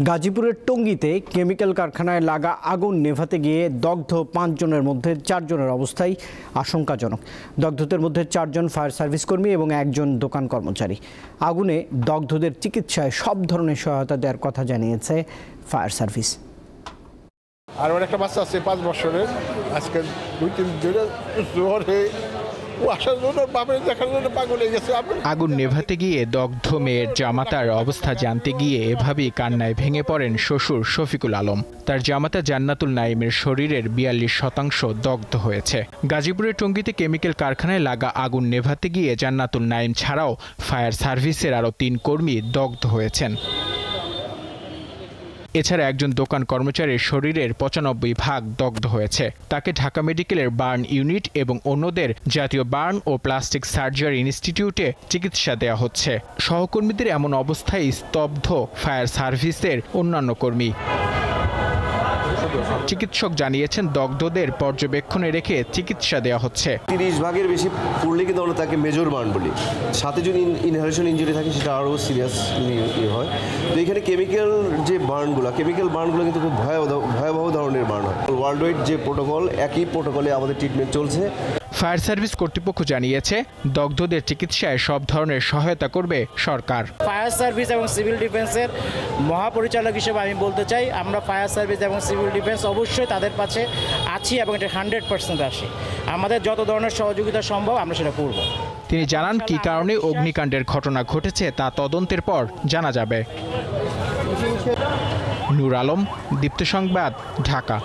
গাজীপুরের টঙ্গীতে কেমিক্যাল কারখানায় লাগা আগুন নেভাতে গিয়ে দগ্ধ 5 জনের মধ্যে 4 জনের অবস্থায় আশঙ্কাজনক। দগ্ধদের মধ্যে 4 জন ফায়ার সার্ভিস কর্মী এবং 1 জন দোকান কর্মচারী। আগুনে দগ্ধদের চিকিৎসায় সব ধরনের সহায়তা দেওয়ার কথা জানিয়েছে ফায়ার সার্ভিস। আর একটা বাচ্চা আছে 5 বছরের, আজকে 2-3 দিন জ্বর হয়ে আগুন নেভাতে গিয়ে দগ্ধ মেয়ের জামাতার অবস্থা জানতে গিয়ে এভাবেই কান্নায় ভেঙে পড়েন শ্বশুর শফিকুল আলম। তার জামাতা জান্নাতুল নাইমের শরীরের 42% দগ্ধ হয়েছে। গাজীপুরের টঙ্গীতে কেমিক্যাল কারখানায় লাগা আগুন নেভাতে গিয়ে জান্নাতুল নাইম ছাড়াও ফায়ার সার্ভিসের আরও 3 কর্মী দগ্ধ হয়েছেন। এছাড়া একজন দোকান কর্মচারীর শরীরের 95% দগ্ধ হয়েছে। তাকে ঢাকা মেডিকেলের বার্ন ইউনিট এবং অন্যদের জাতীয় বার্ন ও প্লাস্টিক সার্জারি ইনস্টিটিউটে চিকিৎসা দেওয়া হচ্ছে। সহকর্মীদের এমন অবস্থায় স্তব্ধ ফায়ার সার্ভিসের অন্যান্য কর্মী। চিকিৎসক জানিয়েছেন দগ্ধদের পর্যবেক্ষণে রেখে চিকিৎসা দেওয়া হচ্ছে। 30 ভাগের বেশি পড়লে কিন্তু আমরা তাকে মেজর বার্ন বলি। সাথে যদি ইনহেলেশন ইনজুরি থাকে সেটা আরও সিরিয়াস হয়। তো এখানে কেমিক্যাল বার্নগুলো কিন্তু খুব ভয়াবহ ধরনের বার্ন হয়। ওয়ার্ল্ড ওয়াইড যে প্রোটোকল, একই প্রোটোকলে আমাদের ট্রিটমেন্ট চলছে। ফায়ার সার্ভিস কর্তৃপক্ষ জানিয়েছে দগ্ধদের চিকিৎসায় সব ধরনের সহায়তা করবে সরকার। ফায়ার সার্ভিস এবং সিভিল ডিফেন্সের মহাপরিচালক হিসেবে আমি বলতে চাই, আমরা ফায়ার সার্ভিস এবং সিভিল ডিফেন্স অবশ্যই তাদের পাশে আছি এবং এটা 100% আসি। আমাদের যত ধরনের সহযোগিতা সম্ভব আমরা সেটা করব। তিনি জানান কী কারণে অগ্নিকাণ্ডের ঘটনা ঘটেছে তা তদন্তের পর জানা যাবে। নূর আলম, দীপ্ত সংবাদ, ঢাকা।